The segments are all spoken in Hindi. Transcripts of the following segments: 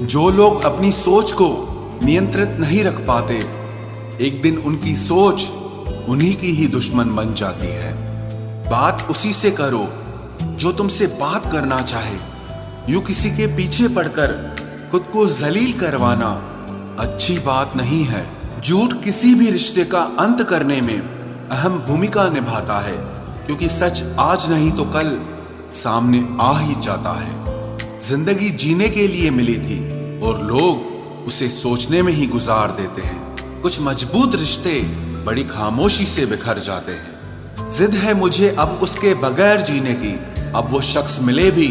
जो लोग अपनी सोच को नियंत्रित नहीं रख पाते, एक दिन उनकी सोच उन्हीं की ही दुश्मन बन जाती है। बात उसी से करो जो तुमसे बात करना चाहे। यूं किसी के पीछे पड़कर खुद को जलील करवाना अच्छी बात नहीं है। झूठ किसी भी रिश्ते का अंत करने में अहम भूमिका निभाता है, क्योंकि सच आज नहीं तो कल सामने आ ही जाता है। जिंदगी जीने के लिए मिली थी और लोग उसे सोचने में ही गुजार देते हैं। कुछ मजबूत रिश्ते बड़ी खामोशी से बिखर जाते हैं। जिद है मुझे अब उसके बगैर जीने की, अब वो शख्स मिले भी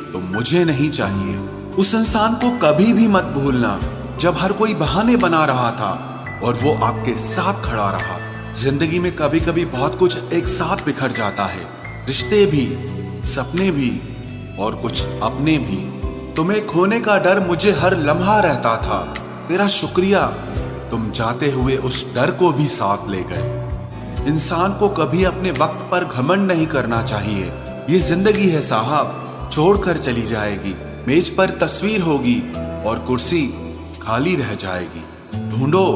तो मुझे नहीं चाहिए। उस इंसान को कभी भी मत भूलना जब हर कोई बहाने बना रहा था और वो आपके साथ खड़ा रहा। जिंदगी में कभी कभी बहुत कुछ एक साथ बिखर जाता है, रिश्ते भी, सपने भी और कुछ अपने भी। तुम्हें खोने का डर मुझे हर लम्हा रहता था। तेरा शुक्रिया, तुम जाते हुए उस डर को भी साथ ले गए। इंसान को कभी अपने वक्त पर घमंड नहीं करना चाहिए। ये जिंदगी है साहब, छोड़कर चली जाएगी। मेज पर तस्वीर होगी और कुर्सी खाली रह जाएगी। ढूंढो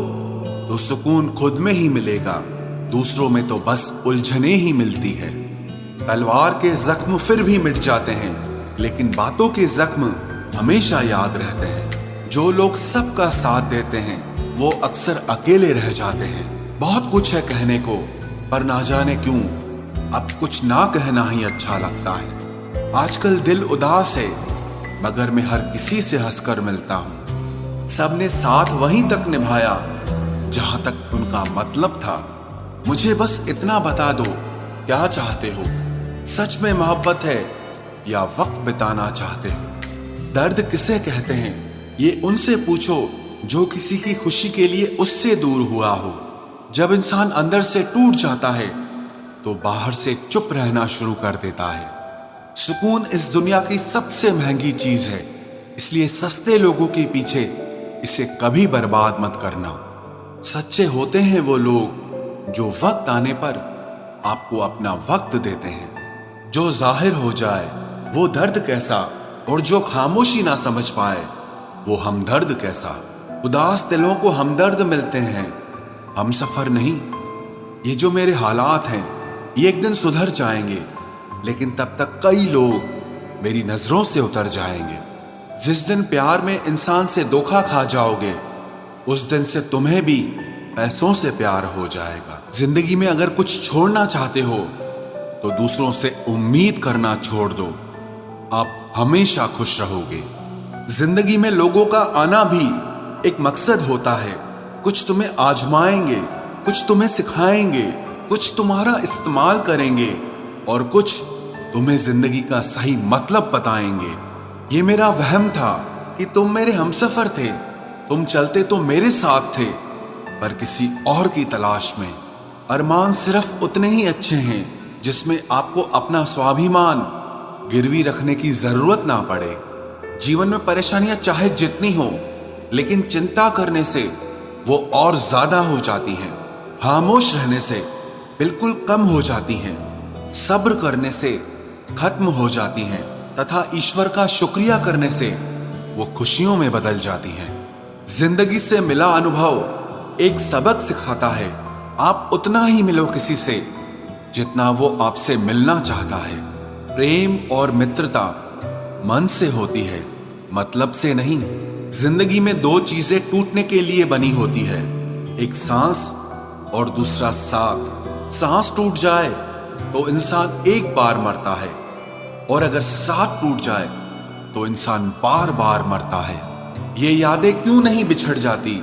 तो सुकून खुद में ही मिलेगा, दूसरों में तो बस उलझने ही मिलती है। तलवार के जख्म फिर भी मिट जाते हैं, लेकिन बातों के जख्म हमेशा याद रहते हैं। जो लोग सबका साथ देते हैं वो अक्सर अकेले रह जाते हैं। बहुत कुछ है कहने को, पर ना जाने क्यों अब कुछ ना कहना ही अच्छा लगता है। आजकल दिल उदास है, मगर मैं हर किसी से हंसकर मिलता हूँ। सबने साथ वहीं तक निभाया जहां तक उनका मतलब था। मुझे बस इतना बता दो, क्या चाहते हो? सच में मोहब्बत है या वक्त बिताना चाहते हो? दर्द किसे कहते हैं ये उनसे पूछो जो किसी की खुशी के लिए उससे दूर हुआ हो। जब इंसान अंदर से टूट जाता है तो बाहर से चुप रहना शुरू कर देता है। सुकून इस दुनिया की सबसे महंगी चीज है, इसलिए सस्ते लोगों के पीछे इसे कभी बर्बाद मत करना। सच्चे होते हैं वो लोग जो वक्त आने पर आपको अपना वक्त देते हैं। जो जाहिर हो जाए वो दर्द कैसा, और जो खामोशी ना समझ पाए वो हमदर्द कैसा। उदास दिलों को हमदर्द मिलते हैं, हम सफर नहीं। ये जो मेरे हालात हैं ये एक दिन सुधर जाएंगे, लेकिन तब तक कई लोग मेरी नजरों से उतर जाएंगे। जिस दिन प्यार में इंसान से धोखा खा जाओगे, उस दिन से तुम्हें भी पैसों से प्यार हो जाएगा। जिंदगी में अगर कुछ छोड़ना चाहते हो तो दूसरों से उम्मीद करना छोड़ दो, आप हमेशा खुश रहोगे। जिंदगी में लोगों का आना भी एक मकसद होता है। कुछ तुम्हें आजमाएंगे, कुछ तुम्हें सिखाएंगे, कुछ तुम्हारा इस्तेमाल करेंगे और कुछ तुम्हें जिंदगी का सही मतलब बताएंगे। ये मेरा वहम था कि तुम मेरे हमसफर थे, तुम चलते तो मेरे साथ थे, पर किसी और की तलाश में। अरमान सिर्फ उतने ही अच्छे हैं जिसमें आपको अपना स्वाभिमान गिरवी रखने की जरूरत ना पड़े। जीवन में परेशानियां चाहे जितनी हो, लेकिन चिंता करने से वो और ज्यादा हो जाती हैं। खामोश रहने से बिल्कुल कम हो जाती हैं। सब्र करने से खत्म हो जाती हैं, तथा ईश्वर का शुक्रिया करने से वो खुशियों में बदल जाती हैं। जिंदगी से मिला अनुभव एक सबक सिखाता है। आप उतना ही मिलो किसी से जितना वो आपसे मिलना चाहता है। प्रेम और मित्रता मन से होती है, मतलब से नहीं। जिंदगी में दो चीजें टूटने के लिए बनी होती है, एक सांस और दूसरा साथ। सांस टूट जाए तो इंसान एक बार मरता है, और अगर साथ टूट जाए तो इंसान बार बार मरता है। ये यादें क्यों नहीं बिछड़ जाती?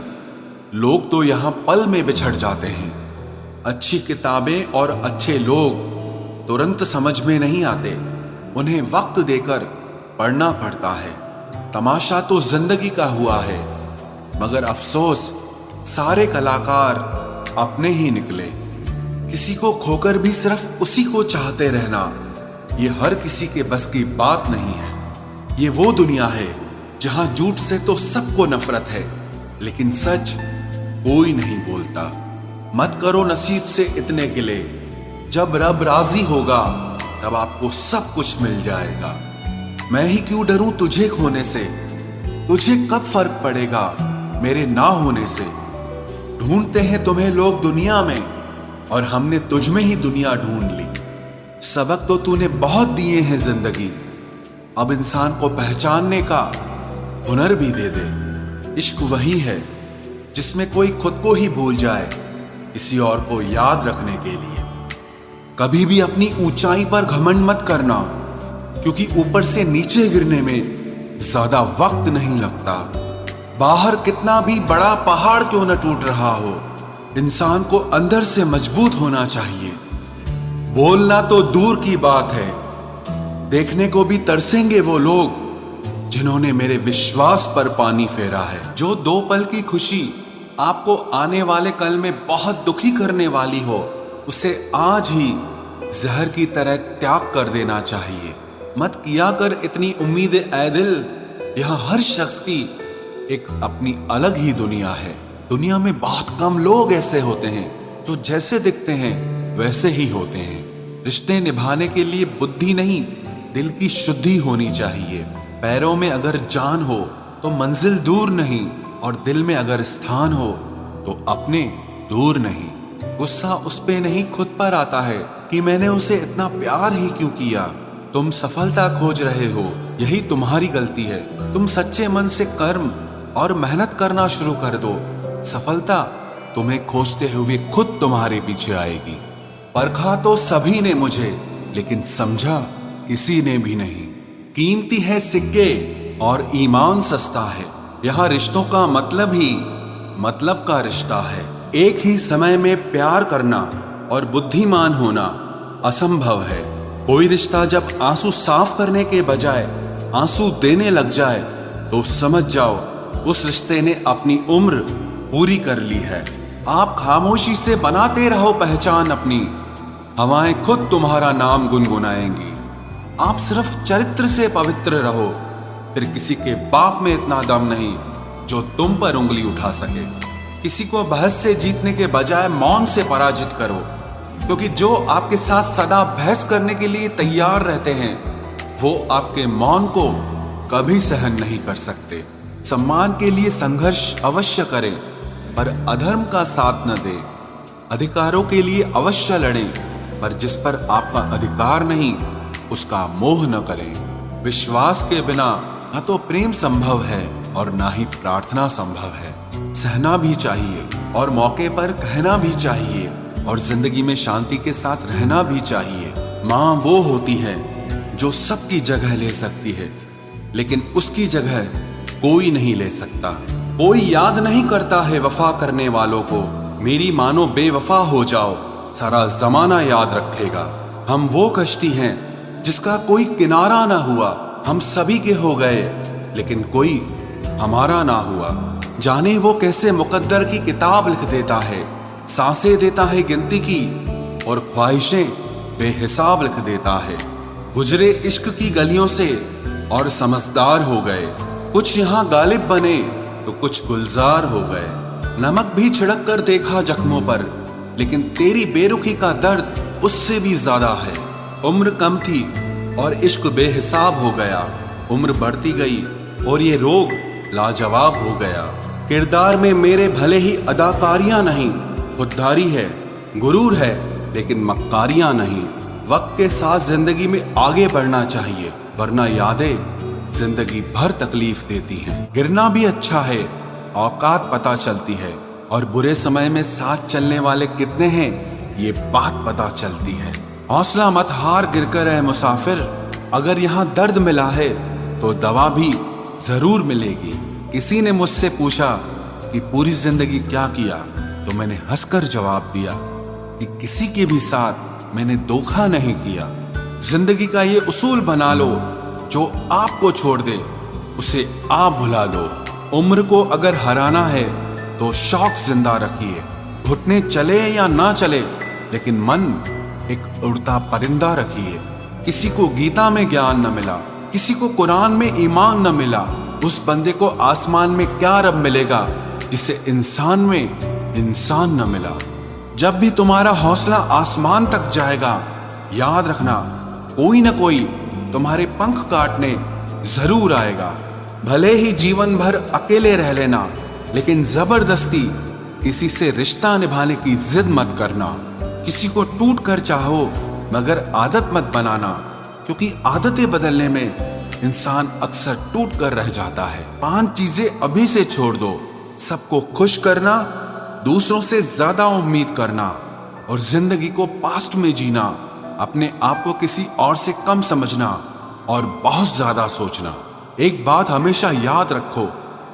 लोग तो यहां पल में बिछड़ जाते हैं। अच्छी किताबें और अच्छे लोग तुरंत समझ में नहीं आते, उन्हें वक्त देकर पढ़ना पड़ता है। तमाशा तो जिंदगी का हुआ है, मगर अफसोस सारे कलाकार अपने ही निकले। किसी को खोकर भी सिर्फ उसी को चाहते रहना, ये हर किसी के बस की बात नहीं है। ये वो दुनिया है जहां झूठ से तो सबको नफरत है, लेकिन सच कोई नहीं बोलता। मत करो नसीब से इतने गिले, जब रब राजी होगा तब आपको सब कुछ मिल जाएगा। मैं ही क्यों डरूं तुझे खोने से, तुझे कब फर्क पड़ेगा मेरे ना होने से? ढूंढते हैं तुम्हें लोग दुनिया में, और हमने तुझ में ही दुनिया ढूंढ ली। सबक तो तूने बहुत दिए हैं जिंदगी, अब इंसान को पहचानने का हुनर भी दे दे। इश्क वही है जिसमें कोई खुद को ही भूल जाए किसी और को याद रखने के लिए। कभी भी अपनी ऊंचाई पर घमंड मत करना, क्योंकि ऊपर से नीचे गिरने में ज्यादा वक्त नहीं लगता। बाहर कितना भी बड़ा पहाड़ क्यों न टूट रहा हो, इंसान को अंदर से मजबूत होना चाहिए। बोलना तो दूर की बात है, देखने को भी तरसेंगे वो लोग जिन्होंने मेरे विश्वास पर पानी फेरा है। जो 2 पल की खुशी आपको आने वाले कल में बहुत दुखी करने वाली हो, उसे आज ही जहर की तरह त्याग कर देना चाहिए। मत किया कर इतनी उम्मीद ऐ दिल, यहाँ हर शख्स की एक अपनी अलग ही दुनिया है। दुनिया में बहुत कम लोग ऐसे होते हैं जो जैसे दिखते हैं वैसे ही होते हैं। रिश्ते निभाने के लिए बुद्धि नहीं, दिल की शुद्धि होनी चाहिए। पैरों में अगर जान हो तो मंजिल दूर नहीं, और दिल में अगर स्थान हो तो अपने दूर नहीं। गुस्सा उस पे नहीं खुद पर आता है कि मैंने उसे इतना प्यार ही क्यों किया। तुम सफलता खोज रहे हो, यही तुम्हारी गलती है। तुम सच्चे मन से कर्म और मेहनत करना शुरू कर दो, सफलता तुम्हें खोजते हुए खुद तुम्हारे पीछे आएगी। परखा तो सभी ने मुझे, लेकिन समझा किसी ने भी नहीं। कीमती है सिक्के और ईमान सस्ता है, यहाँ रिश्तों का मतलब ही मतलब का रिश्ता है। एक ही समय में प्यार करना और बुद्धिमान होना असंभव है। कोई रिश्ता जब आंसू साफ करने के बजाय आंसू देने लग जाए तो समझ जाओ उस रिश्ते ने अपनी उम्र पूरी कर ली है। आप खामोशी से बनाते रहो पहचान अपनी, हवाएं खुद तुम्हारा नाम गुनगुनाएंगी। आप सिर्फ चरित्र से पवित्र रहो, फिर किसी के बाप में इतना दम नहीं जो तुम पर उंगली उठा सके। किसी को बहस से जीतने के बजाय मौन से पराजित करो, क्योंकि जो आपके साथ सदा बहस करने के लिए तैयार रहते हैं वो आपके मौन को कभी सहन नहीं कर सकते। सम्मान के लिए संघर्ष अवश्य करें, पर अधर्म का साथ न दें। अधिकारों के लिए अवश्य लड़ें, पर जिस पर आपका अधिकार नहीं उसका मोह न करें। विश्वास के बिना न तो प्रेम संभव है और ना ही प्रार्थना संभव है। सहना भी चाहिए और मौके पर कहना भी चाहिए, और जिंदगी में शांति के साथ रहना भी चाहिए। माँ वो होती है जो सबकी जगह ले सकती है, लेकिन उसकी जगह कोई नहीं ले सकता। कोई याद नहीं करता है वफा करने वालों को। मेरी मानो बेवफा हो जाओ, सारा जमाना याद रखेगा। हम वो कश्ती हैं जिसका कोई किनारा ना हुआ। हम सभी के हो गए लेकिन कोई हमारा ना हुआ। जाने वो कैसे मुकद्दर की किताब लिख देता है, सांसें देता है गिनती की और ख्वाहिशें बेहिसाब लिख देता है। गुजरे इश्क की गलियों से और समझदार हो गए। कुछ यहाँ गालिब बने तो कुछ गुलजार हो गए। नमक भी छिड़क कर देखा जख्मों पर, लेकिन तेरी बेरुखी का दर्द उससे भी ज्यादा है। उम्र कम थी और इश्क बेहिसाब हो गया। उम्र बढ़ती गई और ये रोग लाजवाब हो गया। किरदार में मेरे भले ही अदाकारियां नहीं, खुददारी है, गुरूर है, लेकिन मक्कारियां नहीं। वक्त के साथ जिंदगी में आगे बढ़ना चाहिए, वरना यादें जिंदगी भर तकलीफ देती हैं। गिरना भी अच्छा है, औकात पता चलती है, और बुरे समय में साथ चलने वाले कितने हैं ये बात पता चलती है। हौसला मत हार गिरकर है मुसाफिर, अगर यहाँ दर्द मिला है तो दवा भी जरूर मिलेगी। किसी ने मुझसे पूछा कि पूरी जिंदगी क्या किया, तो मैंने हंसकर जवाब दिया कि किसी के भी साथ मैंने धोखा नहीं किया। जिंदगी का ये उसूल बना लो, जो आपको छोड़ दे उसे आप भुला लो। उम्र को अगर हराना है तो शौक जिंदा रखिए। घुटने चले या ना चले, लेकिन मन एक उड़ता परिंदा रखिए। किसी को गीता में ज्ञान न मिला, किसी को कुरान में ईमान न मिला, उस बंदे को आसमान में क्या रब मिलेगा जिसे इंसान में इंसान न मिला। जब भी तुम्हारा हौसला आसमान तक जाएगा, याद रखना कोई न कोई तुम्हारे पंख काटने जरूर आएगा। भले ही जीवन भर अकेले रह लेना, लेकिन जबरदस्ती किसी से रिश्ता निभाने की जिद मत करना। किसी को टूट कर चाहो मगर आदत मत बनाना, क्योंकि आदतें बदलने में इंसान अक्सर टूट कर रह जाता है। 5 चीजें अभी से छोड़ दो। सबको खुश करना, दूसरों से ज्यादा उम्मीद करना और जिंदगी को पास्ट में जीना, अपने आप को किसी और से कम समझना और बहुत ज्यादा सोचना। एक बात हमेशा याद रखो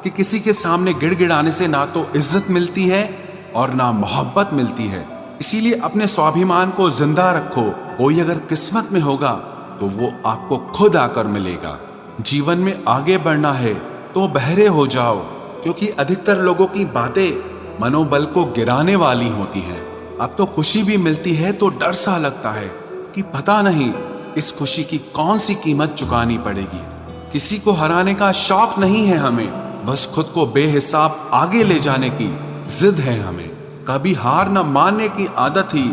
कि किसी के सामने गिड़गिड़ाने से ना तो इज्जत मिलती है और ना मोहब्बत मिलती है। इसीलिए अपने स्वाभिमान को जिंदा रखो। कोई अगर किस्मत में होगा तो वो आपको खुद आकर मिलेगा। जीवन में आगे बढ़ना है तो बहरे हो जाओ, क्योंकि अधिकतर लोगों की बातें मनोबल को गिराने वाली होती हैं। अब तो खुशी भी मिलती है तो डर सा लगता है कि पता नहीं इस खुशी की कौन सी कीमत चुकानी पड़ेगी। किसी को हराने का शौक नहीं है हमें, बस खुद को बेहिसाब आगे ले जाने की जिद है हमें। कभी हार न मानने की आदत ही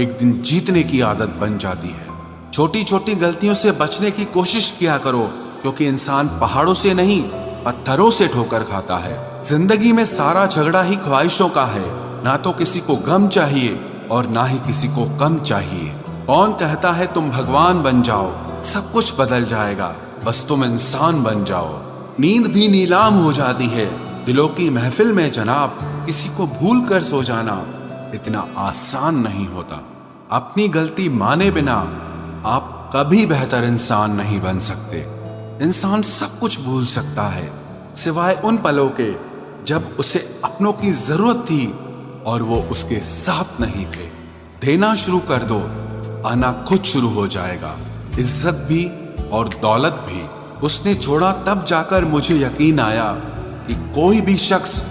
एक दिन जीतने की आदत बन जाती है। छोटी छोटी गलतियों से बचने की कोशिश किया करो, क्योंकि इंसान पहाड़ों से नहीं पत्थरों से ठोकर खाता है। जिंदगी में सारा झगड़ा ही ख्वाहिशों का है। ना तो किसी को गम चाहिए और ना ही किसी को कम चाहिए। कौन कहता है तुम भगवान बन जाओ, सब कुछ बदल जाएगा, बस तुम इंसान बन जाओ। नींद भी नीलाम हो जाती है दिलों की महफिल में जनाब। किसी को भूल कर सो जाना इतना आसान नहीं होता। अपनी गलती माने बिना आप कभी बेहतर इंसान नहीं बन सकते। इंसान सब कुछ भूल सकता है सिवाय उन पलों के जब उसे अपनों की जरूरत थी और वो उसके साथ नहीं थे। देना शुरू कर दो, आना खुद शुरू हो जाएगा। इज्जत भी और दौलत भी उसने छोड़ा तब जाकर मुझे यकीन आया कि कोई भी शख्स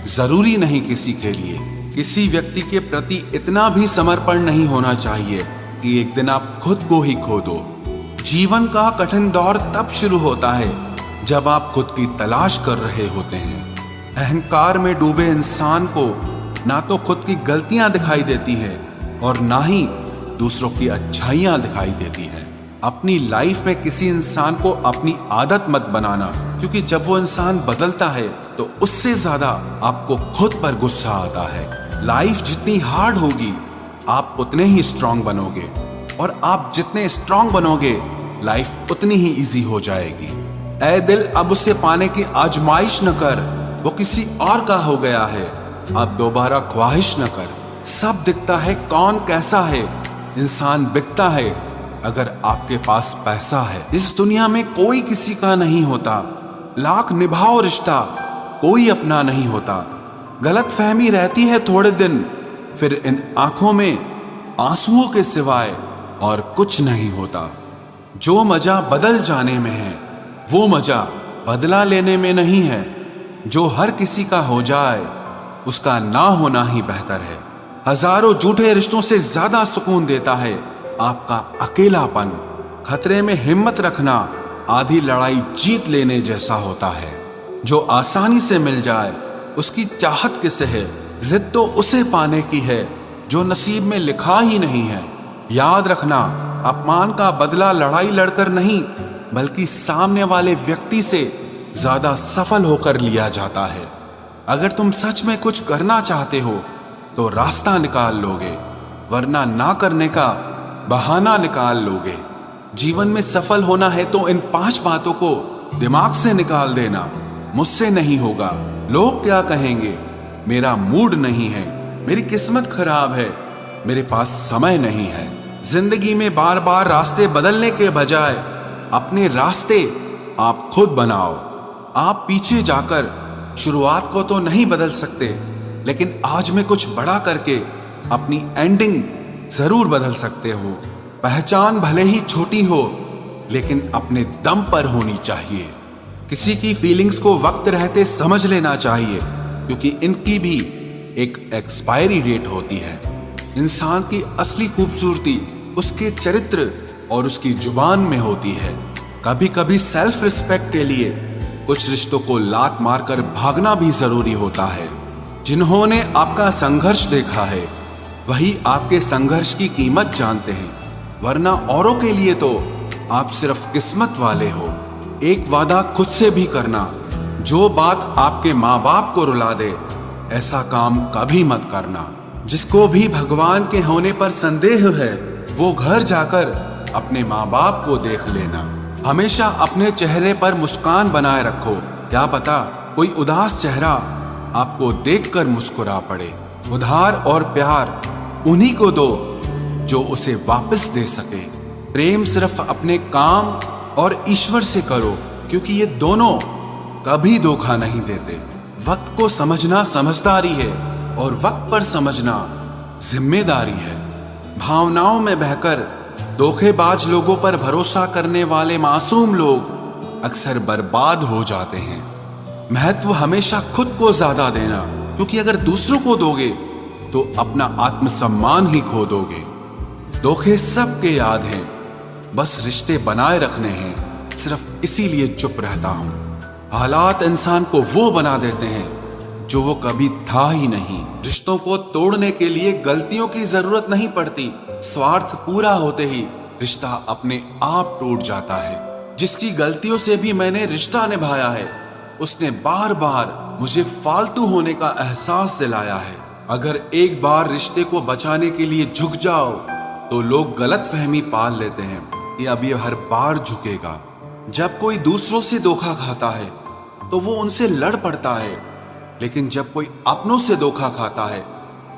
जरूरी नहीं किसी के लिए। किसी व्यक्ति के प्रति इतना भी समर्पण नहीं होना चाहिए कि एक दिन आप खुद को ही खो दो। जीवन का कठिन दौर तब शुरू होता है जब आप खुद की तलाश कर रहे होते हैं। अहंकार में डूबे इंसान को ना तो खुद की गलतियां दिखाई देती हैं और ना ही दूसरों की अच्छाइयां दिखाई देती हैं। अपनी लाइफ में किसी इंसान को अपनी आदत मत बनाना, क्योंकि जब वो इंसान बदलता है तो उससे ज्यादा आपको खुद पर गुस्सा आता है। लाइफ जितनी हार्ड होगी आप उतने ही स्ट्रांग बनोगे, और आप जितने स्ट्रांग बनोगे लाइफ उतनी ही इजी हो जाएगी। ऐ दिल अब उसे पाने की आजमाइश न कर, वो किसी और का हो गया है, अब दोबारा ख्वाहिश न कर। सब दिखता है कौन कैसा है, इंसान बिकता है अगर आपके पास पैसा है। इस दुनिया में कोई किसी का नहीं होता, लाख निभाओ रिश्ता कोई अपना नहीं होता। गलत फहमी रहती है थोड़े दिन, फिर इन आंखों में आंसुओं के सिवाय और कुछ नहीं होता। जो मजा बदल जाने में है वो मजा बदला लेने में नहीं है। जो हर किसी का हो जाए उसका ना होना ही बेहतर है। हजारों झूठे रिश्तों से ज्यादा सुकून देता है आपका अकेलापन। खतरे में हिम्मत रखना आधी लड़ाई जीत लेने जैसा होता है। जो आसानी से मिल जाए उसकी चाहत किसे है, जिद तो उसे पाने की है जो नसीब में लिखा ही नहीं है। याद रखना, अपमान का बदला लड़ाई लड़कर नहीं बल्कि सामने वाले व्यक्ति से ज्यादा सफल होकर लिया जाता है। अगर तुम सच में कुछ करना चाहते हो तो रास्ता निकाल लोगे, वरना ना करने का बहाना निकाल लोगे। जीवन में सफल होना है तो इन 5 बातों को दिमाग से निकाल देना। मुझसे नहीं होगा, लोग क्या कहेंगे, मेरा मूड नहीं है, मेरी किस्मत खराब है, मेरे पास समय नहीं है। जिंदगी में बार बार रास्ते बदलने के बजाय अपने रास्ते आप खुद बनाओ। आप पीछे जाकर शुरुआत को तो नहीं बदल सकते, लेकिन आज में कुछ बड़ा करके अपनी एंडिंग जरूर बदल सकते हो। पहचान भले ही छोटी हो लेकिन अपने दम पर होनी चाहिए। किसी की फीलिंग्स को वक्त रहते समझ लेना चाहिए, क्योंकि इनकी भी एक एक्सपायरी डेट होती है। इंसान की असली खूबसूरती उसके चरित्र और उसकी जुबान में होती है। कभी कभी सेल्फ रिस्पेक्ट के लिए कुछ रिश्तों को लात मारकर भागना भी जरूरी होता है। जिन्होंने आपका संघर्ष देखा है वही आपके संघर्ष की कीमत जानते हैं, वरना औरों के लिए तो आप सिर्फ किस्मत वाले हो। एक वादा खुद से भी करना, जो बात आपके माँ बाप को रुला दे, ऐसा काम कभी मत करना। जिसको भी भगवान के होने पर संदेह है, वो घर जाकर अपने माँ बाप को देख लेना। हमेशा अपने चेहरे पर मुस्कान बनाए रखो, क्या पता कोई उदास चेहरा आपको देखकर मुस्कुरा पड़े। उधार और प्यार उन्हीं को दो जो उसे वापस दे सके। प्रेम सिर्फ अपने काम और ईश्वर से करो, क्योंकि ये दोनों कभी धोखा नहीं देते। वक्त को समझना समझदारी है और वक्त पर समझना जिम्मेदारी है। भावनाओं में बहकर धोखेबाज लोगों पर भरोसा करने वाले मासूम लोग अक्सर बर्बाद हो जाते हैं। महत्व हमेशा खुद को ज्यादा देना, क्योंकि अगर दूसरों को दोगे तो अपना आत्मसम्मान ही खो दोगे। धोखे सबके याद हैं, बस रिश्ते बनाए रखने हैं, सिर्फ इसीलिए चुप रहता हूं। हालात इंसान को वो बना देते हैं जो वो कभी था ही नहीं। रिश्तों को तोड़ने के लिए गलतियों की जरूरत नहीं पड़ती, स्वार्थ पूरा होते ही रिश्ता अपने आप टूट जाता है। जिसकी गलतियों से भी मैंने रिश्ता निभाया है, उसने बार बार मुझे फालतू होने का एहसास दिलाया है। अगर एक बार रिश्ते को बचाने के लिए झुक जाओ तो लोग गलतफहमी पाल लेते हैं कि अब ये हर बार झुकेगा। जब कोई दूसरों से धोखा खाता है तो वो उनसे लड़ पड़ता है, लेकिन जब कोई अपनों से धोखा खाता है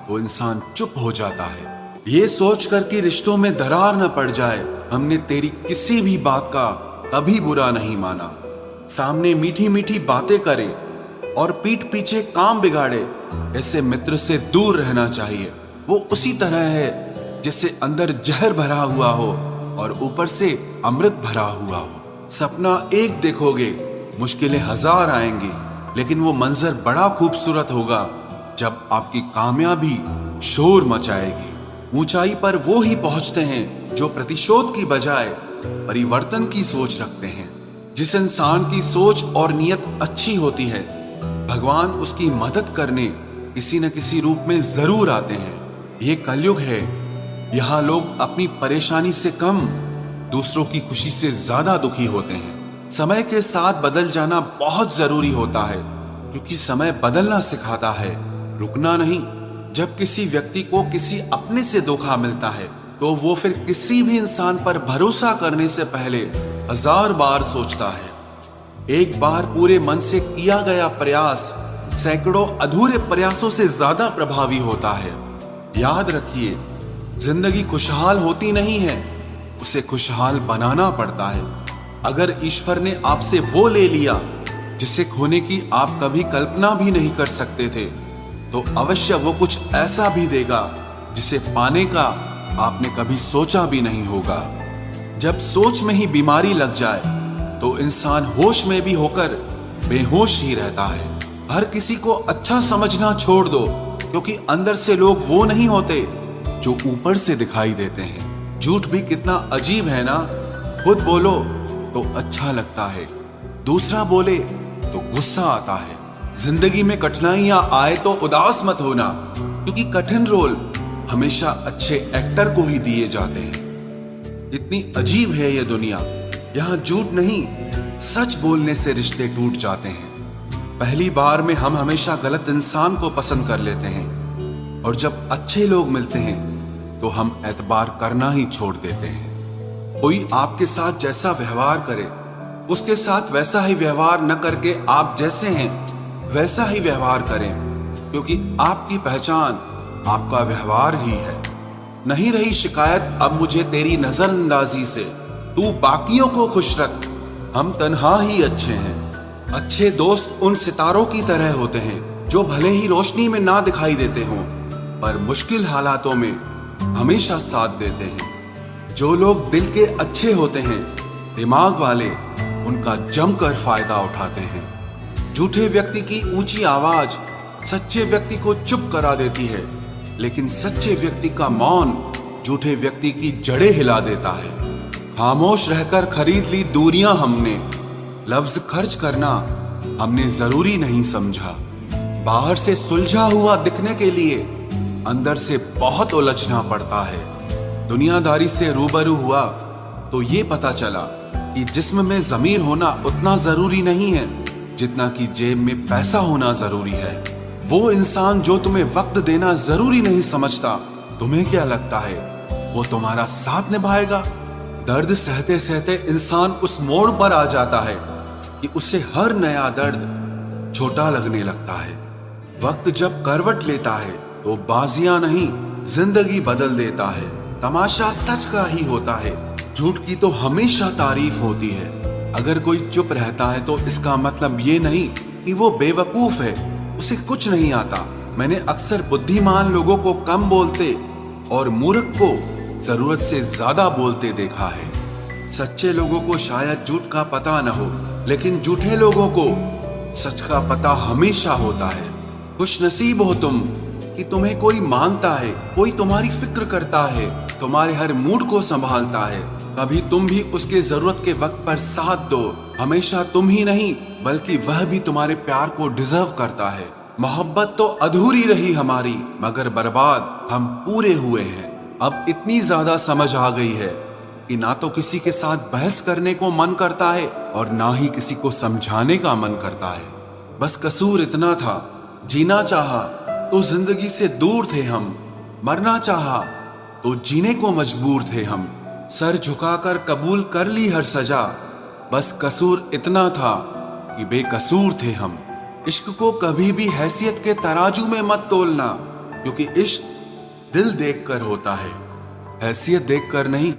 तो इंसान चुप हो जाता है। ये सोचकर कि रिश्तों में दरार न पड़ जाए, हमने तेरी किसी भी बात का कभी बुरा नहीं माना। सामने मीठी मीठी बातें करे और पीठ पीछे काम बिगाड़े, ऐसे मित्र से दूर रहना चाहिए। वो उसी तरह है जैसे अंदर जहर भरा हुआ हो और ऊपर से अमृत भरा हुआ हो। सपना एक देखोगे, मुश्किलें हजार आएंगी, लेकिन वो मंजर बड़ा खूबसूरत होगा जब आपकी कामयाबी शोर मचाएगी। ऊंचाई पर वो ही पहुंचते हैं जो प्रतिशोध की बजाय परिवर्तन की सोच रखते हैं। जिस इंसान की सोच और नियत अच्छी होती है, भगवान उसकी मदद करने किसी न किसी रूप में जरूर आते हैं। ये कलयुग है, यहाँ लोग अपनी परेशानी से कम दूसरों की खुशी से ज्यादा दुखी होते हैं। समय के साथ बदल जाना बहुत जरूरी होता है, क्योंकि समय बदलना सिखाता है, रुकना नहीं। जब किसी व्यक्ति को किसी अपने से धोखा मिलता है तो वो फिर किसी भी इंसान पर भरोसा करने से पहले 1000 बार सोचता है। एक बार पूरे मन से किया गया प्रयास सैकड़ों अधूरे प्रयासों से ज्यादा प्रभावी होता है। याद रखिए, जिंदगी खुशहाल होती नहीं है, उसे खुशहाल बनाना पड़ता है। अगर ईश्वर ने आपसे वो ले लिया जिसे खोने की आप कभी कल्पना भी नहीं कर सकते थे, तो अवश्य वो कुछ ऐसा भी देगा जिसे पाने का आपने कभी सोचा भी नहीं होगा। जब सोच में ही बीमारी लग जाए तो इंसान होश में भी होकर बेहोश ही रहता है। हर किसी को अच्छा समझना छोड़ दो, क्योंकि अंदर से लोग वो नहीं होते जो ऊपर से दिखाई देते हैं। झूठ भी कितना अजीब है ना, खुद बोलो तो अच्छा लगता है, दूसरा बोले तो गुस्सा आता है। जिंदगी में कठिनाइयां आए तो उदास मत होना, क्योंकि कठिन रोल हमेशा अच्छे एक्टर को ही दिए जाते हैं। इतनी अजीब है ये दुनिया, यहाँ झूठ नहीं सच बोलने से रिश्ते टूट जाते हैं। पहली बार में हम हमेशा गलत इंसान को पसंद कर लेते हैं, और जब अच्छे लोग मिलते हैं तो हम एतबार करना ही छोड़ देते हैं। कोई आपके साथ जैसा व्यवहार करे, उसके साथ वैसा ही व्यवहार न करके आप जैसे हैं वैसा ही व्यवहार करें, क्योंकि आपकी पहचान आपका व्यवहार ही है। नहीं रही शिकायत अब मुझे तेरी नजरअंदाजी से, तू बाकियों को खुश रख, हम तन्हा ही अच्छे हैं। अच्छे दोस्त उन सितारों की तरह होते हैं जो भले ही रोशनी में ना दिखाई देते हों, पर मुश्किल हालातों में हमेशा साथ देते हैं। जो लोग दिल के अच्छे होते हैं, दिमाग वाले उनका जमकर फायदा उठाते हैं। झूठे व्यक्ति की ऊंची आवाज सच्चे व्यक्ति को चुप करा देती है, लेकिन सच्चे व्यक्ति का मौन झूठे व्यक्ति की जड़ें हिला देता है। खामोश रहकर खरीद ली दूरियां हमने, लफ्ज खर्च करना हमने जरूरी नहीं समझा। बाहर से सुलझा हुआ दिखने के लिए अंदर से बहुत उलझना पड़ता है। दुनियादारी से रूबरू हुआ तो ये पता चला कि जिस्म में ज़मीर होना उतना ज़रूरी नहीं है जितना कि जेब में पैसा होना ज़रूरी है। वो इंसान जो तुम्हें वक्त देना ज़रूरी नहीं समझता, तुम्हें क्या लगता है वो तुम्हारा साथ निभाएगा? दर्द सहते सहते इंसान उस मोड़ पर आ जाता है कि उसे हर नया दर्द छोटा लगने लगता है। वक्त जब करवट लेता है तो बाजियां नहीं, जिंदगी बदल देता है। तमाशा सच का ही होता है, झूठ की तो हमेशा तारीफ होती है। अगर कोई चुप रहता है तो इसका मतलब ये नहीं कि वो बेवकूफ है, उसे कुछ नहीं आता। मैंने अक्सर बुद्धिमान लोगों को कम बोलते और मूर्ख को जरूरत से ज्यादा बोलते देखा है। सच्चे लोगों को शायद झूठ का पता न हो, लेकिन झूठे लोगों को सच का पता हमेशा होता है। खुश नसीब हो तुम कि तुम्हें कोई मानता है, कोई तुम्हारी फिक्र करता है, तुम्हारे हर मूड को संभालता है। कभी तुम भी उसके जरूरत के वक्त पर साथ दो। हमेशा तुम ही नहीं बल्कि वह भी तुम्हारे प्यार को डिजर्व करता है। मोहब्बत तो अधूरी रही हमारी, मगर बर्बाद हम पूरे हुए हैं। अब इतनी ज्यादा समझ आ गई है कि ना तो किसी के साथ बहस करने को मन करता है और ना ही किसी को समझाने का मन करता है। बस कसूर इतना था, जीना चाहा तो जिंदगी से दूर थे हम, मरना चाहा तो जीने को मजबूर थे हम। सर झुकाकर कबूल कर ली हर सजा, बस कसूर इतना था कि बेकसूर थे हम। इश्क को कभी भी हैसियत के तराजू में मत तोलना, क्योंकि इश्क दिल देखकर होता है, हैसियत देखकर नहीं।